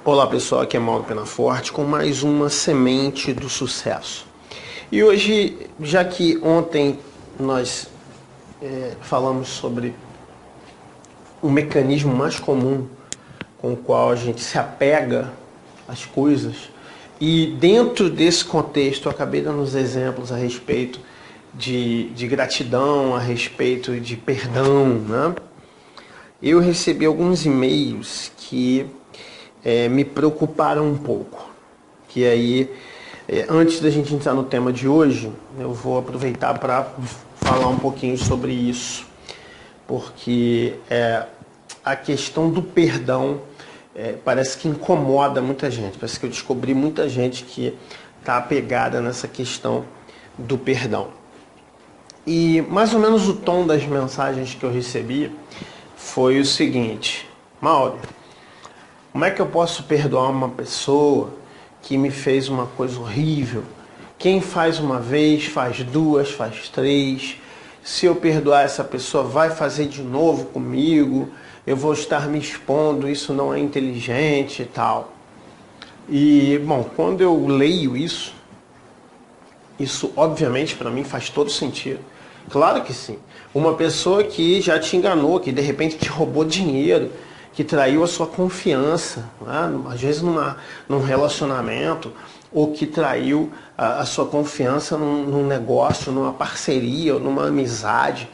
Olá pessoal, aqui é Mauro Penaforte com mais uma semente do sucesso. E hoje, já que ontem nós falamos sobre o mecanismo mais comum com o qual a gente se apega às coisas, e dentro desse contexto eu acabei dando uns exemplos a respeito de gratidão, a respeito de perdão, né? Eu recebi alguns e-mails que me preocuparam um pouco. Que aí, antes da gente entrar no tema de hoje, eu vou aproveitar para falar um pouquinho sobre isso. Porque a questão do perdão parece que incomoda muita gente. Parece que eu descobri muita gente que está apegada nessa questão do perdão. E mais ou menos o tom das mensagens que eu recebi foi o seguinte: Mauro, como é que eu posso perdoar uma pessoa que me fez uma coisa horrível? Quem faz uma vez, faz duas, faz três. Se eu perdoar essa pessoa, vai fazer de novo comigo. Eu vou estar me expondo, isso não é inteligente e tal. E, bom, quando eu leio isso obviamente para mim faz todo sentido. Claro que sim. Uma pessoa que já te enganou, que de repente te roubou dinheiro, que traiu a sua confiança, né? Às vezes num relacionamento, ou que traiu a sua confiança num negócio, numa parceria, ou numa amizade.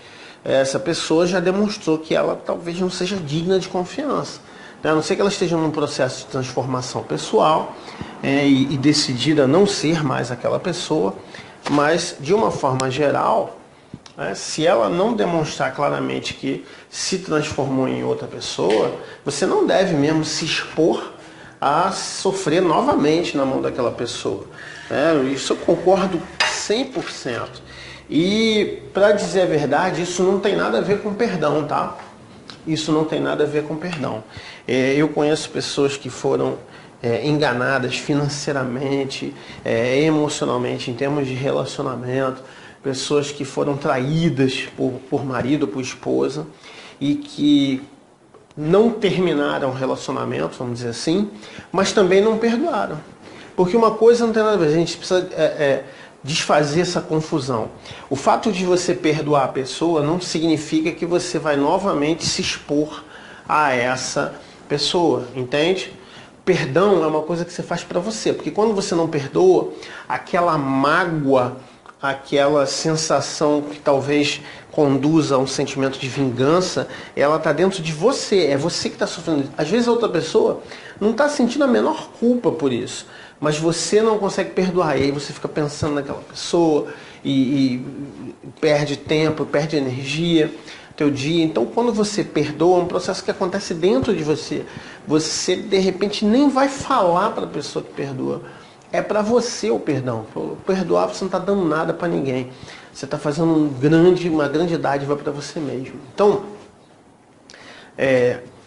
Essa pessoa já demonstrou que ela talvez não seja digna de confiança. A não ser que ela esteja num processo de transformação pessoal e decidida a não ser mais aquela pessoa, mas de uma forma geral, se ela não demonstrar claramente que se transformou em outra pessoa, você não deve mesmo se expor a sofrer novamente na mão daquela pessoa. Isso eu concordo 100%. E, para dizer a verdade, isso não tem nada a ver com perdão, tá? Isso não tem nada a ver com perdão. Eu conheço pessoas que foram enganadas financeiramente, emocionalmente, em termos de relacionamento, pessoas que foram traídas por marido ou por esposa e que não terminaram o relacionamento, vamos dizer assim, mas também não perdoaram. Porque uma coisa não tem nada a ver, a gente precisa desfazer essa confusão. O fato de você perdoar a pessoa não significa que você vai novamente se expor a essa pessoa, entende? Perdão é uma coisa que você faz para você, porque quando você não perdoa, aquela mágoa, aquela sensação que talvez conduza a um sentimento de vingança, ela está dentro de você, é você que está sofrendo. Às vezes a outra pessoa não está sentindo a menor culpa por isso, mas você não consegue perdoar, e aí você fica pensando naquela pessoa e perde tempo, perde energia, teu dia. Então quando você perdoa, é um processo que acontece dentro de você. Você de repente nem vai falar para a pessoa que perdoa. É para você o perdão. Perdoar, você não está dando nada para ninguém. Você está fazendo uma grande dádiva para você mesmo. Então,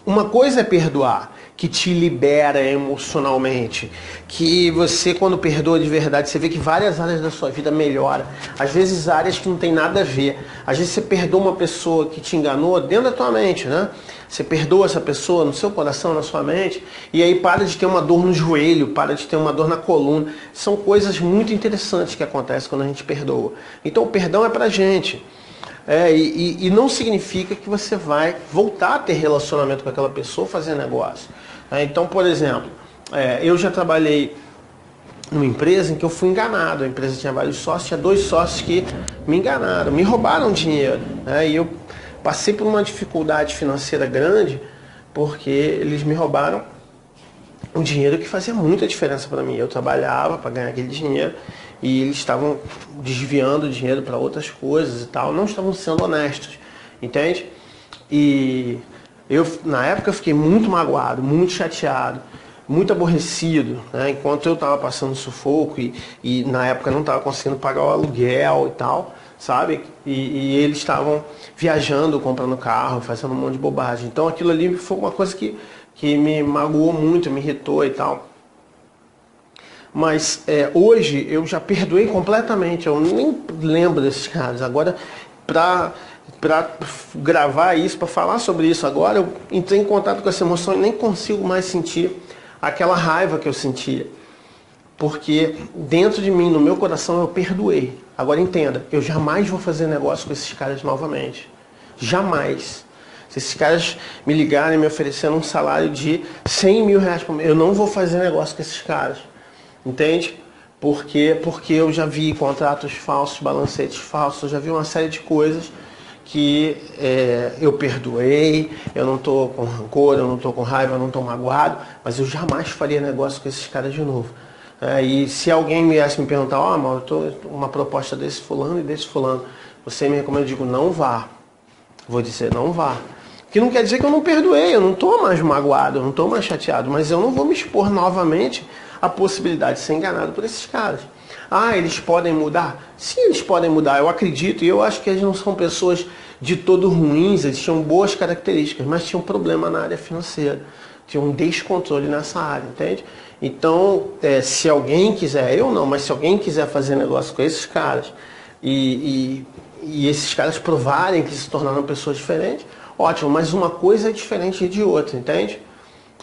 uma coisa é perdoar, que te libera emocionalmente, que você, quando perdoa de verdade, você vê que várias áreas da sua vida melhoram. Às vezes áreas que não tem nada a ver. Às vezes você perdoa uma pessoa que te enganou dentro da tua mente, né? Você perdoa essa pessoa no seu coração, na sua mente, e aí para de ter uma dor no joelho, para de ter uma dor na coluna. São coisas muito interessantes que acontecem quando a gente perdoa. Então o perdão é pra gente. E não significa que você vai voltar a ter relacionamento com aquela pessoa, fazer negócio. Então, por exemplo, eu já trabalhei numa empresa em que eu fui enganado. A empresa tinha vários sócios, tinha 2 sócios que me enganaram, me roubaram dinheiro. E eu passei por uma dificuldade financeira grande porque eles me roubaram um dinheiro que fazia muita diferença para mim. Eu trabalhava para ganhar aquele dinheiro e eles estavam desviando dinheiro para outras coisas e tal, não estavam sendo honestos, entende? E na época eu fiquei muito magoado, muito chateado, muito aborrecido, né? Enquanto eu estava passando sufoco e na época não estava conseguindo pagar o aluguel e tal, sabe? E eles estavam viajando, comprando carro, fazendo um monte de bobagem. Então aquilo ali foi uma coisa que me magoou muito, me irritou e tal. Mas hoje eu já perdoei completamente, eu nem lembro desses caras. Agora, para gravar isso, para falar sobre isso agora, eu entrei em contato com essa emoção e nem consigo mais sentir aquela raiva que eu sentia. Porque dentro de mim, no meu coração, eu perdoei. Agora entenda, eu jamais vou fazer negócio com esses caras novamente. Jamais. Se esses caras me ligarem me oferecendo um salário de 100 mil reais por mês, eu não vou fazer negócio com esses caras. Entende? Porque eu já vi contratos falsos, balancetes falsos, eu já vi uma série de coisas que eu perdoei, eu não estou com rancor, eu não estou com raiva, eu não estou magoado, mas eu jamais faria negócio com esses caras de novo. E se alguém viesse me perguntar, Mauro, eu estou uma proposta desse fulano e desse fulano, você me recomenda? Eu digo, não vá. Vou dizer, não vá. Que não quer dizer que eu não perdoei, eu não estou mais magoado, eu não estou mais chateado, mas eu não vou me expor novamente à possibilidade de ser enganado por esses caras. Eles podem mudar? Sim, eles podem mudar, eu acredito, e eu acho que eles não são pessoas de todo ruins, eles tinham boas características, mas tinham um problema na área financeira, tinham um descontrole nessa área, entende? Então, se alguém quiser, eu não, mas se alguém quiser fazer negócio com esses caras e esses caras provarem que se tornaram pessoas diferentes, ótimo, mas uma coisa é diferente de outra, entende?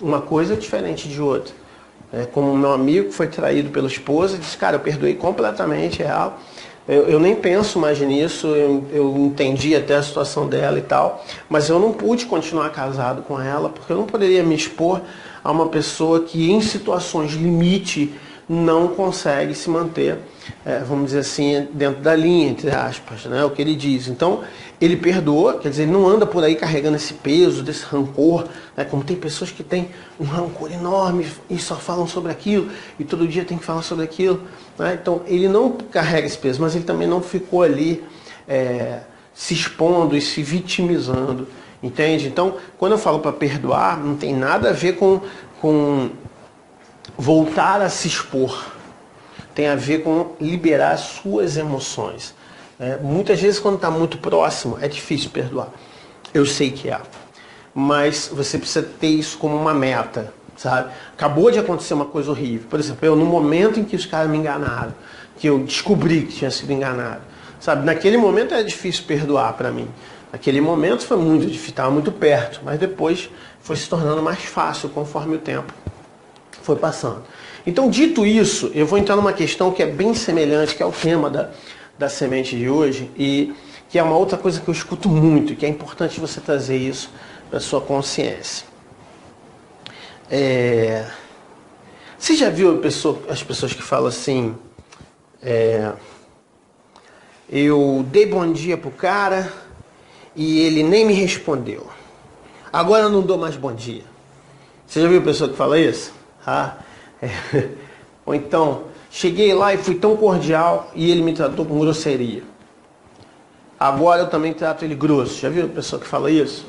Uma coisa é diferente de outra. Como o meu amigo que foi traído pela esposa, disse, cara, eu perdoei completamente ela, eu nem penso mais nisso, eu entendi até a situação dela e tal, mas eu não pude continuar casado com ela, porque eu não poderia me expor a uma pessoa que em situações limite não consegue se manter, vamos dizer assim, dentro da linha, entre aspas, né? O que ele diz. Então, ele perdoa, quer dizer, ele não anda por aí carregando esse peso, desse rancor, né? Como tem pessoas que têm um rancor enorme e só falam sobre aquilo, e todo dia tem que falar sobre aquilo, né? Então, ele não carrega esse peso, mas ele também não ficou ali se expondo e se vitimizando, entende? Então, quando eu falo para perdoar, não tem nada a ver com voltar a se expor, tem a ver com liberar suas emoções. Muitas vezes quando está muito próximo é difícil perdoar, eu sei que mas você precisa ter isso como uma meta, sabe? Acabou de acontecer uma coisa horrível, por exemplo, no momento em que os caras me enganaram, que eu descobri que tinha sido enganado, sabe? Naquele momento é difícil perdoar para mim, naquele momento foi muito difícil, estava muito perto, mas depois foi se tornando mais fácil conforme o tempo foi passando. Então, dito isso, eu vou entrar numa questão que é bem semelhante, que é o tema da semente de hoje, e que é uma outra coisa que eu escuto muito, e que é importante você trazer isso para a sua consciência. Você já viu as pessoas que falam assim, eu dei bom dia pro cara e ele nem me respondeu. Agora eu não dou mais bom dia. Você já viu a pessoa que fala isso? Ou então, cheguei lá e fui tão cordial e ele me tratou com grosseria. Agora eu também trato ele grosso. Já viu a pessoa que fala isso?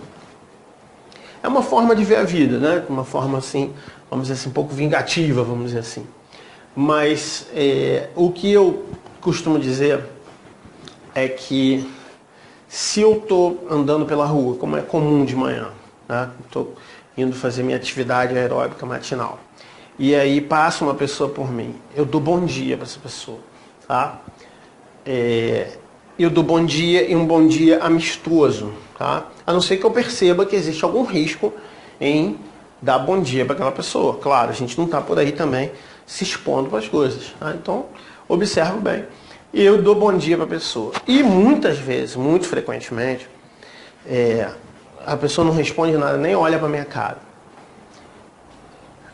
É uma forma de ver a vida, né? Uma forma assim, vamos dizer assim, um pouco vingativa, vamos dizer assim. Mas o que eu costumo dizer é que se eu estou andando pela rua, como é comum de manhã, né? Estou indo fazer minha atividade aeróbica matinal. E aí passa uma pessoa por mim. Eu dou bom dia para essa pessoa, tá? Eu dou bom dia e um bom dia amistoso, tá? A não ser que eu perceba que existe algum risco em dar bom dia para aquela pessoa. Claro, a gente não está por aí também se expondo para as coisas, tá? Então, observo bem. E eu dou bom dia para a pessoa. E muitas vezes, muito frequentemente, a pessoa não responde nada, nem olha para minha cara.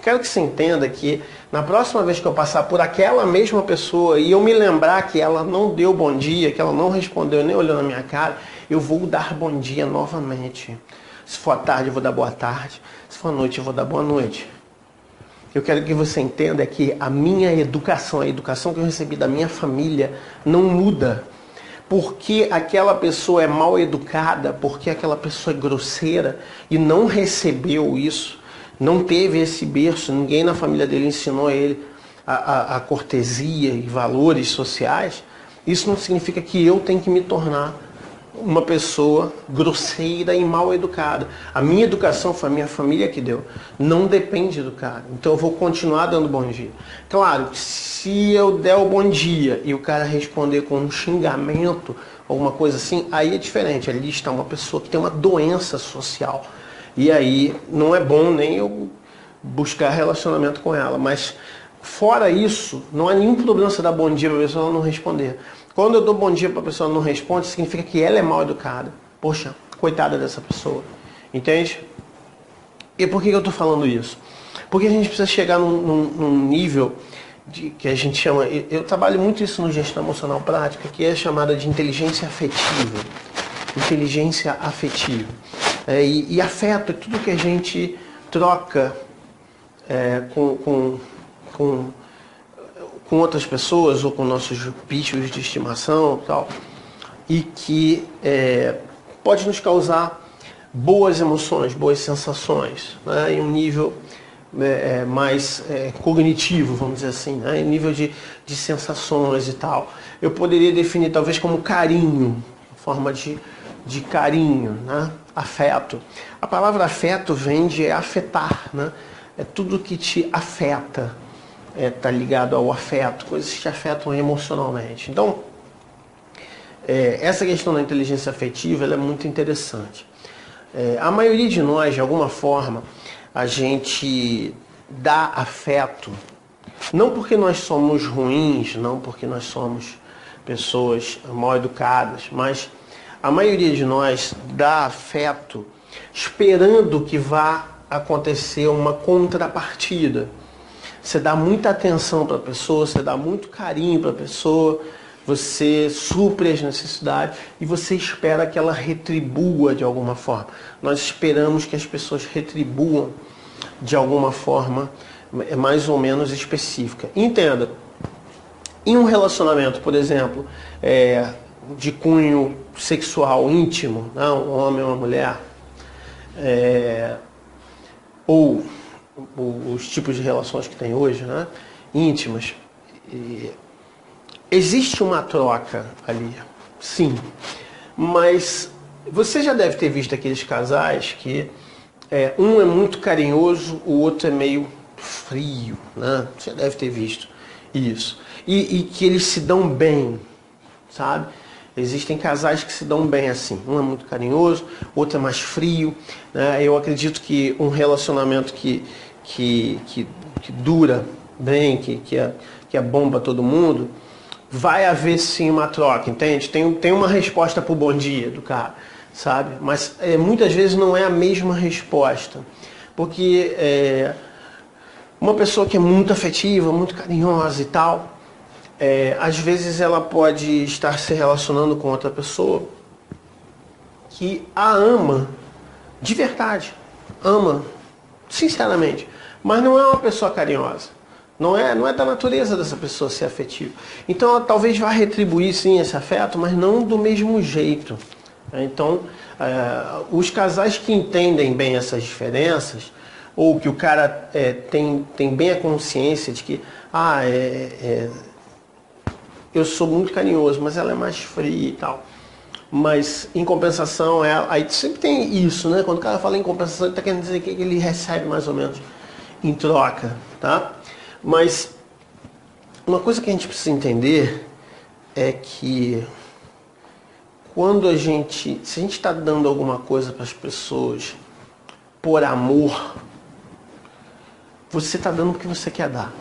Quero que você entenda que na próxima vez que eu passar por aquela mesma pessoa e eu me lembrar que ela não deu bom dia, que ela não respondeu nem olhou na minha cara, eu vou dar bom dia novamente. Se for à tarde, eu vou dar boa tarde. Se for à noite, eu vou dar boa noite. Eu quero que você entenda que a minha educação, a educação que eu recebi da minha família, não muda. Porque aquela pessoa é mal educada, porque aquela pessoa é grosseira e não recebeu isso, não teve esse berço, ninguém na família dele ensinou a ele a cortesia e valores sociais, isso não significa que eu tenho que me tornar uma pessoa grosseira e mal educada. A minha educação foi a minha família que deu. Não depende do cara. Então eu vou continuar dando bom dia. Claro, se eu der o bom dia e o cara responder com um xingamento, alguma coisa assim, aí é diferente. Ali está uma pessoa que tem uma doença social. E aí não é bom nem eu buscar relacionamento com ela. Mas fora isso, não há nenhum problema você dar bom dia para a pessoa não responder. Quando eu dou bom dia para a pessoa não responde, significa que ela é mal educada. Poxa, coitada dessa pessoa. Entende? E por que eu estou falando isso? Porque a gente precisa chegar num nível que a gente chama... Eu trabalho muito isso no gestão emocional prática, que é chamada de inteligência afetiva. Inteligência afetiva. E afeto é tudo que a gente troca com outras pessoas ou com nossos bichos de estimação e tal, e que pode nos causar boas emoções, boas sensações, né, em um nível mais cognitivo, vamos dizer assim, né, em nível de sensações e tal. Eu poderia definir talvez como carinho, forma de carinho, né, afeto. A palavra afeto vem de afetar, né, é tudo que te afeta. Está ligado ao afeto, coisas que te afetam emocionalmente. Então, essa questão da inteligência afetiva ela é muito interessante. A maioria de nós, de alguma forma, a gente dá afeto, não porque nós somos ruins, não porque nós somos pessoas mal educadas, mas a maioria de nós dá afeto esperando que vá acontecer uma contrapartida. Você dá muita atenção para a pessoa, você dá muito carinho para a pessoa, você supre as necessidades e você espera que ela retribua de alguma forma. Nós esperamos que as pessoas retribuam de alguma forma mais ou menos específica. Entenda, em um relacionamento, por exemplo, de cunho sexual íntimo, né, um homem ou uma mulher, ou os tipos de relações que tem hoje, né, íntimas, existe uma troca ali, sim, mas você já deve ter visto aqueles casais que um é muito carinhoso, o outro é meio frio, né? Você já deve ter visto isso, e que eles se dão bem, sabe? Existem casais que se dão bem assim. Um é muito carinhoso, o outro é mais frio, né? Eu acredito que um relacionamento que dura bem, que é bom para todo mundo, vai haver sim uma troca, entende? Tem uma resposta pro bom dia do cara, sabe? Mas muitas vezes não é a mesma resposta. Porque uma pessoa que é muito afetiva, muito carinhosa e tal, às vezes ela pode estar se relacionando com outra pessoa que a ama de verdade, ama sinceramente, mas não é uma pessoa carinhosa, não é da natureza dessa pessoa ser afetiva. Então ela talvez vá retribuir sim esse afeto, mas não do mesmo jeito. Então os casais que entendem bem essas diferenças, ou que o cara tem bem a consciência de que eu sou muito carinhoso, mas ela é mais fria e tal. Mas em compensação, aí sempre tem isso, né? Quando o cara fala em compensação, ele está querendo dizer que ele recebe mais ou menos em troca, tá? Mas uma coisa que a gente precisa entender é que se a gente está dando alguma coisa para as pessoas por amor, você está dando porque você quer dar.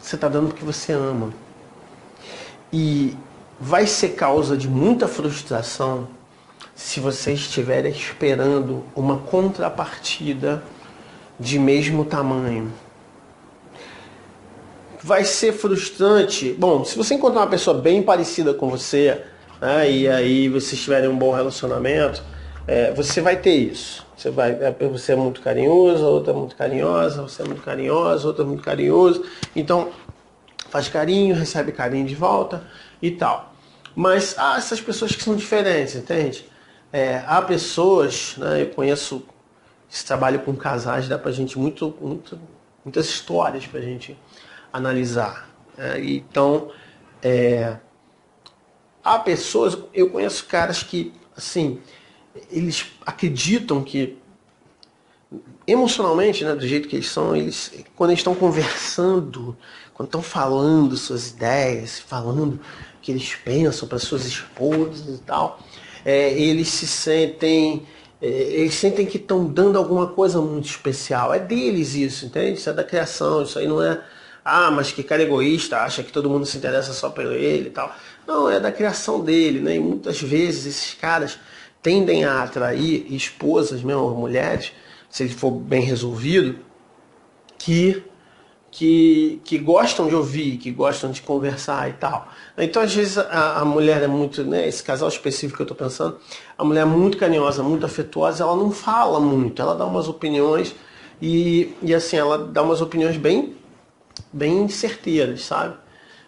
Você está dando porque você ama. E vai ser causa de muita frustração se você estiver esperando uma contrapartida de mesmo tamanho. Vai ser frustrante. Bom, se você encontrar uma pessoa bem parecida com você, né, e aí vocês tiverem um bom relacionamento, você vai ter isso. Você é muito carinhoso, a outra é muito carinhosa, você é muito carinhosa, a outra é muito carinhoso. Então, faz carinho, recebe carinho de volta e tal. Mas há essas pessoas que são diferentes, entende? Há pessoas, né, eu conheço esse trabalho com casais, dá pra gente muitas histórias pra gente analisar. Então, há pessoas, eu conheço caras que, assim, eles acreditam que emocionalmente, né, do jeito que eles são, quando eles estão conversando, quando estão falando suas ideias, falando o que eles pensam para suas esposas e tal, eles se sentem eles sentem que estão dando alguma coisa muito especial. É deles isso, entende? Isso é da criação, isso aí não é... Ah, mas que cara egoísta, acha que todo mundo se interessa só por ele e tal. Não, é da criação dele, né? E muitas vezes esses caras tendem a atrair esposas, mesmo, mulheres, se ele for bem resolvido, que gostam de ouvir, que gostam de conversar e tal. Então, às vezes, a mulher é muito, né, esse casal específico que eu estou pensando, a mulher é muito carinhosa, muito afetuosa, ela não fala muito, ela dá umas opiniões e assim, ela dá umas opiniões bem certeiras, sabe?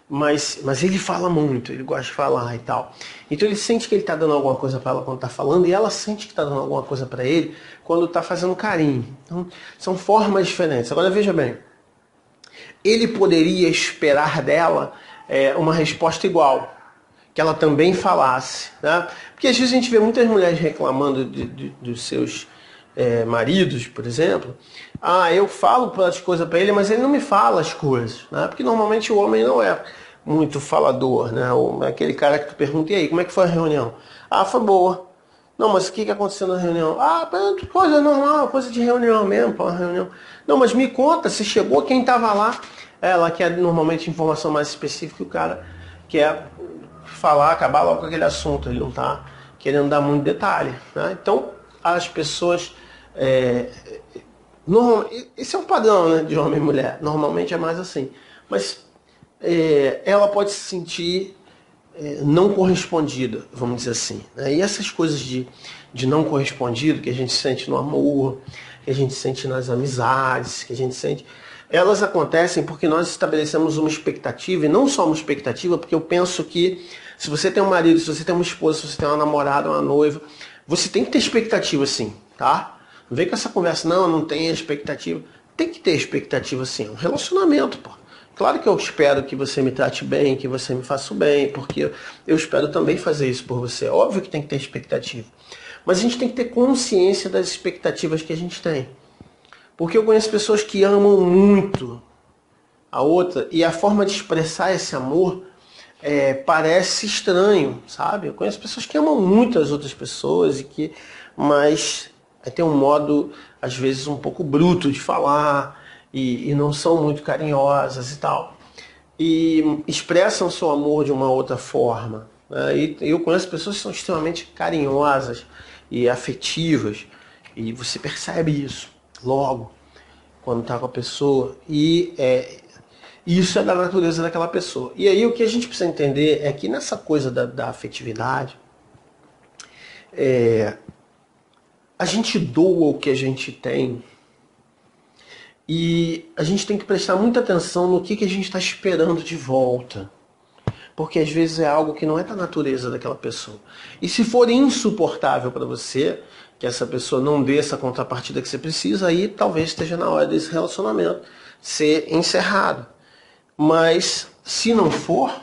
Mas ele fala muito, ele gosta de falar e tal. Então ele sente que ele está dando alguma coisa para ela quando está falando, e ela sente que está dando alguma coisa para ele quando está fazendo carinho. Então, são formas diferentes. Agora veja bem, ele poderia esperar dela uma resposta igual, que ela também falasse, né? Porque às vezes a gente vê muitas mulheres reclamando dos seus maridos, por exemplo. Ah, eu falo as coisas para ele, mas ele não me fala as coisas, né? Porque normalmente o homem não é muito falador, né? Aquele cara que tu pergunta, e aí, como é que foi a reunião? Ah, foi boa. Não, mas o que aconteceu na reunião? Ah, coisa normal, coisa de reunião mesmo, uma reunião. Não, mas me conta, se chegou, quem estava lá? Ela quer normalmente informação mais específica, o cara quer falar, acabar logo com aquele assunto, ele não está querendo dar muito detalhe, né? Então, as pessoas... esse é um padrão, né, de homem e mulher, normalmente é mais assim. Mas ela pode se sentir não correspondida, vamos dizer assim, né? E essas coisas de não correspondido que a gente sente no amor, que a gente sente nas amizades, que a gente sente, elas acontecem porque nós estabelecemos uma expectativa, e não só uma expectativa, porque eu penso que se você tem um marido, se você tem uma esposa, se você tem uma namorada, uma noiva, você tem que ter expectativa sim, tá? Não vem com essa conversa, não tem expectativa. Tem que ter expectativa sim, é um relacionamento, pô. Claro que eu espero que você me trate bem, que você me faça o bem, porque eu espero também fazer isso por você. Óbvio que tem que ter expectativa. Mas a gente tem que ter consciência das expectativas que a gente tem. Porque eu conheço pessoas que amam muito a outra e a forma de expressar esse amor parece estranho, sabe? Eu conheço pessoas que amam muito as outras pessoas, mas tem um modo, às vezes, um pouco bruto de falar e não são muito carinhosas e tal. E expressam seu amor de uma outra forma, né? E eu conheço pessoas que são extremamente carinhosas e afetivas, e você percebe isso logo quando está com a pessoa, e isso é da natureza daquela pessoa. E aí o que a gente precisa entender é que nessa coisa da afetividade, a gente doa o que a gente tem, e a gente tem que prestar muita atenção no que a gente está esperando de volta. Porque às vezes é algo que não é da natureza daquela pessoa. E se for insuportável para você, que essa pessoa não dê essa contrapartida que você precisa, aí talvez esteja na hora desse relacionamento ser encerrado. Mas se não for,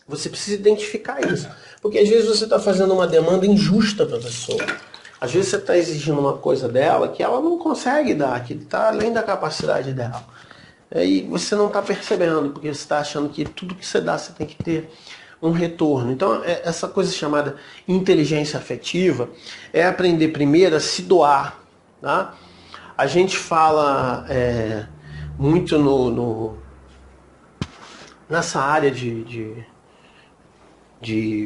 você precisa identificar isso. Porque às vezes você está fazendo uma demanda injusta para a pessoa. Às vezes você está exigindo uma coisa dela que ela não consegue dar, que está além da capacidade dela. E você não está percebendo, porque você está achando que tudo que você dá você tem que ter um retorno. Então, essa coisa chamada inteligência afetiva é aprender primeiro a se doar. Tá? A gente fala muito nessa área de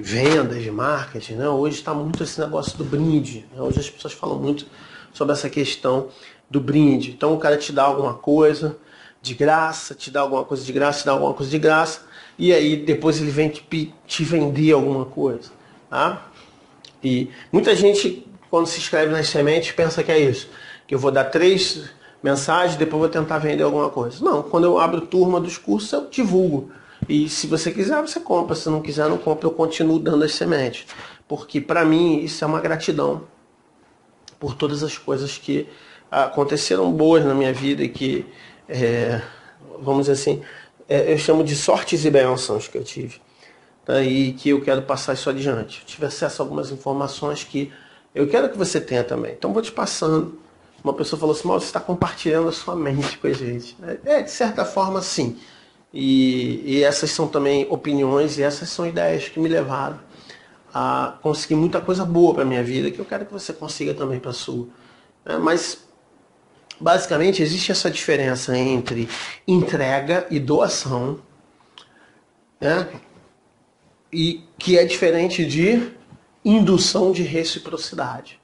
vendas, de marketing, né? Hoje está muito esse negócio do brinde, né? Hoje as pessoas falam muito sobre essa questão do brinde. Então o cara te dá alguma coisa de graça, te dá alguma coisa de graça, te dá alguma coisa de graça, e aí depois ele vem te vender alguma coisa. Tá? E muita gente, quando se inscreve nas sementes, pensa que é isso, que eu vou dar 3 mensagens, depois vou tentar vender alguma coisa. Não, quando eu abro turma dos cursos, eu divulgo. E se você quiser, você compra. Se não quiser, não compra. Eu continuo dando as sementes. Porque, para mim, isso é uma gratidão por todas as coisas que aconteceram boas na minha vida e que, vamos dizer assim, eu chamo de sortes e bênçãos que eu tive. Tá? E que eu quero passar isso adiante. Eu tive acesso a algumas informações que eu quero que você tenha também. Então, vou te passando. Uma pessoa falou assim, Mauro, você está compartilhando a sua mente com a gente. De certa forma, sim. E essas são também opiniões e essas são ideias que me levaram a conseguir muita coisa boa para a minha vida, que eu quero que você consiga também para a sua. Mas, basicamente, existe essa diferença entre entrega e doação, né? E que é diferente de indução de reciprocidade.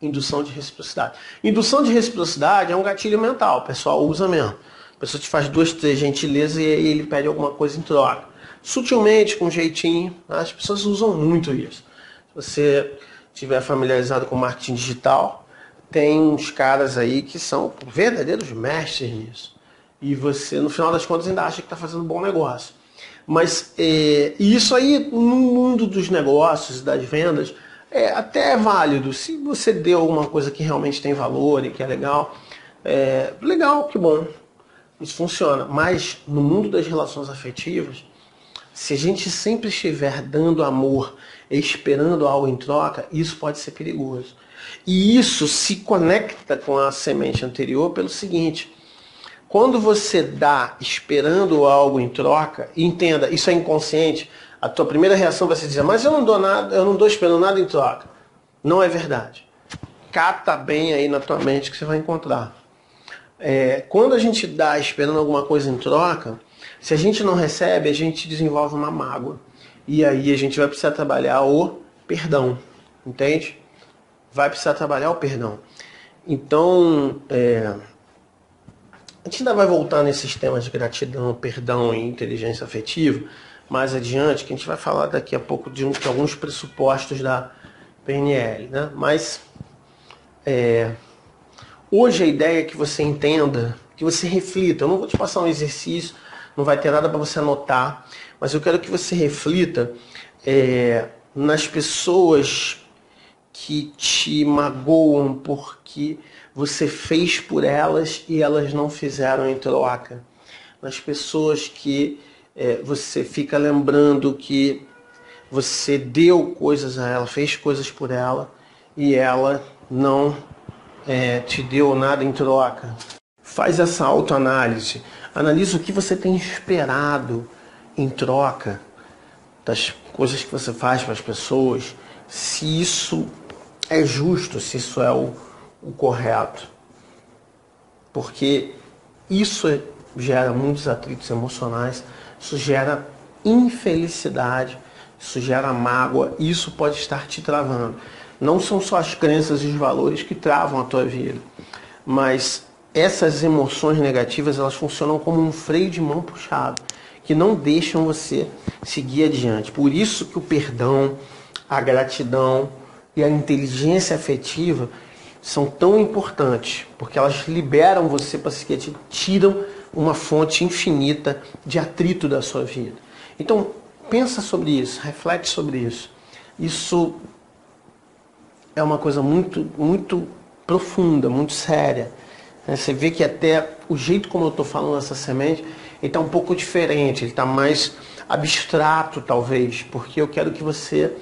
Indução de reciprocidade. Indução de reciprocidade é um gatilho mental, o pessoal usa mesmo. A pessoa te faz 2, 3 gentilezas e aí ele pede alguma coisa em troca. Sutilmente, com jeitinho, as pessoas usam muito isso. Se você estiver familiarizado com marketing digital, tem uns caras aí que são verdadeiros mestres nisso. E você, no final das contas, ainda acha que está fazendo um bom negócio. Mas isso aí, no mundo dos negócios e das vendas, até é válido. Se você deu alguma coisa que realmente tem valor e que é legal, legal, que bom. Isso funciona. Mas no mundo das relações afetivas, se a gente sempre estiver dando amor e esperando algo em troca, isso pode ser perigoso. E isso se conecta com a semente anterior pelo seguinte: quando você dá esperando algo em troca, entenda, isso é inconsciente, a tua primeira reação vai ser dizer, mas eu não dou nada, eu não dou esperando nada em troca. Não é verdade. Cata bem aí na tua mente que você vai encontrar. Quando a gente dá esperando alguma coisa em troca, se a gente não recebe, a gente desenvolve uma mágoa. E aí a gente vai precisar trabalhar o perdão. Entende? Vai precisar trabalhar o perdão. Então, a gente ainda vai voltar nesses temas de gratidão, perdão e inteligência afetiva mais adiante, que a gente vai falar daqui a pouco de alguns pressupostos da PNL, né? Mas hoje a ideia é que você entenda, que você reflita. Eu não vou te passar um exercício, não vai ter nada para você anotar, mas eu quero que você reflita nas pessoas que te magoam porque você fez por elas e elas não fizeram em troca. Nas pessoas que você fica lembrando que você deu coisas a ela, fez coisas por ela e ela não te deu nada em troca. Faz essa autoanálise. Analisa o que você tem esperado em troca das coisas que você faz para as pessoas, se isso é justo, se isso é o correto. Porque isso gera muitos atritos emocionais, isso gera infelicidade, isso gera mágoa, e isso pode estar te travando. Não são só as crenças e os valores que travam a tua vida, mas essas emoções negativas, elas funcionam como um freio de mão puxado, que não deixam você seguir adiante. Por isso que o perdão, a gratidão e a inteligência afetiva são tão importantes, porque elas liberam você para seguir, tiram uma fonte infinita de atrito da sua vida. Então, pensa sobre isso, reflete sobre isso. Isso é uma coisa muito, muito profunda, muito séria. Você vê que até o jeito como eu estou falando essa semente, ele está um pouco diferente, ele está mais abstrato talvez, porque eu quero que você,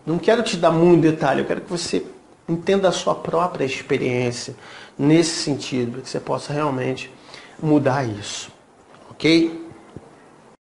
não quero te dar muito detalhe, eu quero que você entenda a sua própria experiência nesse sentido, que você possa realmente mudar isso, ok?